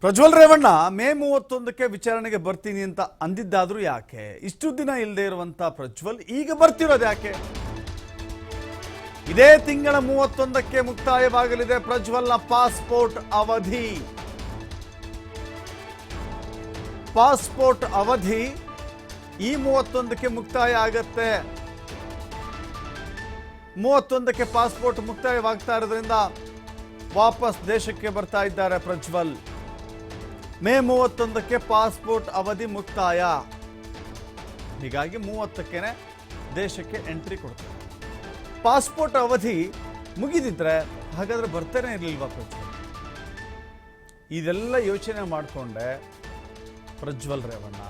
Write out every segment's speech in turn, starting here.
ಪ್ರಜ್ವಲ್ ರೇವಣ್ಣ ಮೇ 31ಕ್ಕೆ ವಿಚಾರಣೆಗೆ ಬರ್ತೀನಿ ಅಂತ ಅಂದಿದ್ದಾದ್ರೂ ಯಾಕೆ? ಇಷ್ಟು ದಿನ ಇಲ್ಲದೆ ಇರುವಂತ ಪ್ರಜ್ವಲ್ ಈಗ ಬರ್ತಿರೋದು ಯಾಕೆ? ಇದೇ ತಿಂಗಳ 31ಕ್ಕೆ ಮುಕ್ತಾಯವಾಗಲಿದೆ ಪ್ರಜ್ವಲ್ನ ಪಾಸ್ಪೋರ್ಟ್ ಅವಧಿ. ಪಾಸ್ಪೋರ್ಟ್ ಅವಧಿ ಈ 31ಕ್ಕೆ ಮುಕ್ತಾಯ ಆಗತ್ತೆ. 31ಕ್ಕೆ ಪಾಸ್ಪೋರ್ಟ್ ಮುಕ್ತಾಯವಾಗ್ತಾ ಇರೋದ್ರಿಂದ ವಾಪಸ್ ದೇಶಕ್ಕೆ ಬರ್ತಾ ಇದ್ದಾರೆ ಪ್ರಜ್ವಲ್. ಮೇ 31ಕ್ಕೆ ಪಾಸ್ಪೋರ್ಟ್ ಅವಧಿ ಮುಕ್ತಾಯ. ಹೀಗಾಗಿ 30ಕ್ಕೆ ದೇಶಕ್ಕೆ ಎಂಟ್ರಿ ಕೊಡ್ತಾರೆ. ಪಾಸ್ಪೋರ್ಟ್ ಅವಧಿ ಮುಗಿದಿದ್ರೆ ಹಾಗಾದ್ರೆ ಬರ್ತಾನೆ ಇರಲಿಲ್ವಾ ಪ್ರಜ್ವಲ್? ಇದೆಲ್ಲ ಯೋಚನೆ ಮಾಡಿಕೊಂಡೆ ಪ್ರಜ್ವಲ್ ರೇವಣ್ಣ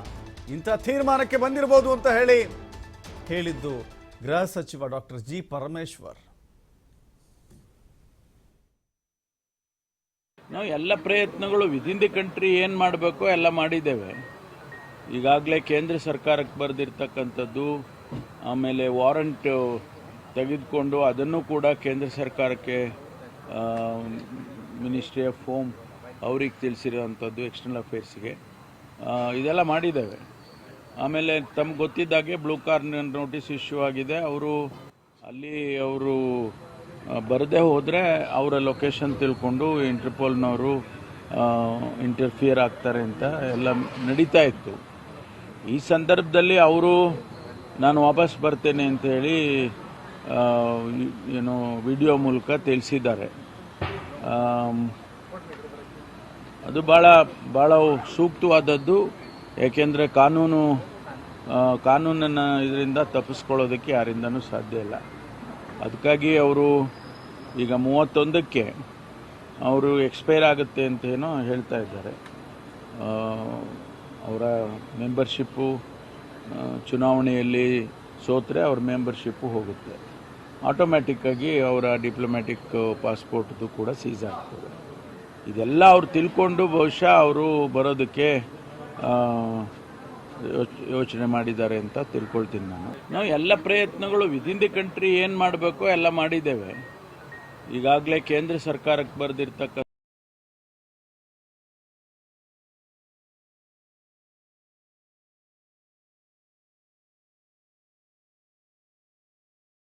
ಇಂಥ ತೀರ್ಮಾನಕ್ಕೆ ಬಂದಿರಬಹುದು ಅಂತ ಹೇಳಿದ್ದು ಗೃಹ ಸಚಿವ ಡಾಕ್ಟರ್ ಜಿ ಪರಮೇಶ್ವರ್. ನಾವು ಎಲ್ಲ ಪ್ರಯತ್ನಗಳು ವಿದಿನ್ ದಿ ಕಂಟ್ರಿ ಏನು ಮಾಡಬೇಕು ಎಲ್ಲ ಮಾಡಿದ್ದೇವೆ. ಈಗಾಗಲೇ ಕೇಂದ್ರ ಸರ್ಕಾರಕ್ಕೆ ಬರೆದಿರ್ತಕ್ಕಂಥದ್ದು, ಆಮೇಲೆ ವಾರಂಟ್ ತೆಗೆದುಕೊಂಡು ಅದನ್ನು ಕೂಡ ಕೇಂದ್ರ ಸರ್ಕಾರಕ್ಕೆ ಮಿನಿಸ್ಟ್ರಿ ಆಫ್ ಹೋಮ್ ಅವ್ರಿಗೆ ತಿಳಿಸಿರೋವಂಥದ್ದು, ಎಕ್ಸ್ಟರ್ನಲ್ ಅಫೇರ್ಸ್ಗೆ ಇದೆಲ್ಲ ಮಾಡಿದ್ದೇವೆ. ಆಮೇಲೆ ತಮ್ಗೆ ಗೊತ್ತಿದ್ದಾಗೆ ಬ್ಲೂ ಕಾರ್ನರ್ ನೋಟಿಸ್ ಇಶ್ಯೂ ಆಗಿದೆ. ಅವರು ಬರದೇ ಹೋದರೆ ಅವರ ಲೊಕೇಶನ್ ತಿಳ್ಕೊಂಡು ಇಂಟರ್ಪೋಲ್ನವರು ಇಂಟರ್ಫಿಯರ್ ಆಗ್ತಾರೆ ಅಂತ ಎಲ್ಲ ನಡೀತಾ ಇತ್ತು. ಈ ಸಂದರ್ಭದಲ್ಲಿ ಅವರು ನಾನು ವಾಪಸ್ ಬರ್ತೇನೆ ಅಂತ ಹೇಳಿ ವಿಡಿಯೋ ಮೂಲಕ ತಿಳಿಸಿದ್ದಾರೆ. ಅದು ಭಾಳ ಸೂಕ್ತವಾದದ್ದು. ಯಾಕೆಂದರೆ ಕಾನೂನನ್ನು ಇದರಿಂದ ತಪ್ಪಿಸ್ಕೊಳ್ಳೋದಕ್ಕೆ ಯಾರಿಂದನೂ ಸಾಧ್ಯ ಇಲ್ಲ. ಅದಕ್ಕಾಗಿ ಅವರು ಈಗ 31ಕ್ಕೆ ಅವರು ಎಕ್ಸ್ಪೈರ್ ಆಗುತ್ತೆ ಅಂತ ಏನೋ ಹೇಳ್ತಾ ಇದ್ದಾರೆ. ಅವರ ಮೆಂಬರ್ಶಿಪ್ಪು ಚುನಾವಣೆಯಲ್ಲಿ ಸೋತ್ರೆ ಅವ್ರ ಮೆಂಬರ್ಶಿಪ್ಪು ಹೋಗುತ್ತೆ. ಆಟೋಮ್ಯಾಟಿಕ್ಕಾಗಿ ಅವರ ಡಿಪ್ಲೊಮ್ಯಾಟಿಕ್ ಪಾಸ್ಪೋರ್ಟ್ದು ಕೂಡ ಸೀಸ್ ಆಗ್ತದೆ. ಇದೆಲ್ಲ ಅವ್ರು ತಿಳ್ಕೊಂಡು ಬಹುಶಃ ಅವರು ಬರೋದಕ್ಕೆ ಯೋಚನೆ ಮಾಡಿದ್ದಾರೆ ಅಂತ ತಿಳ್ಕೊಳ್ತೀನಿ ನಾವು ಎಲ್ಲ ಪ್ರಯತ್ನಗಳು ವಿದಿನ್ ದಿ ಕಂಟ್ರಿ ಏನು ಮಾಡಬೇಕು ಎಲ್ಲ ಮಾಡಿದ್ದೇವೆ. ಈಗಾಗಲೇ ಕೇಂದ್ರ ಸರ್ಕಾರಕ್ಕೆ ಬರೆದಿರ್ತಕ್ಕಂಥ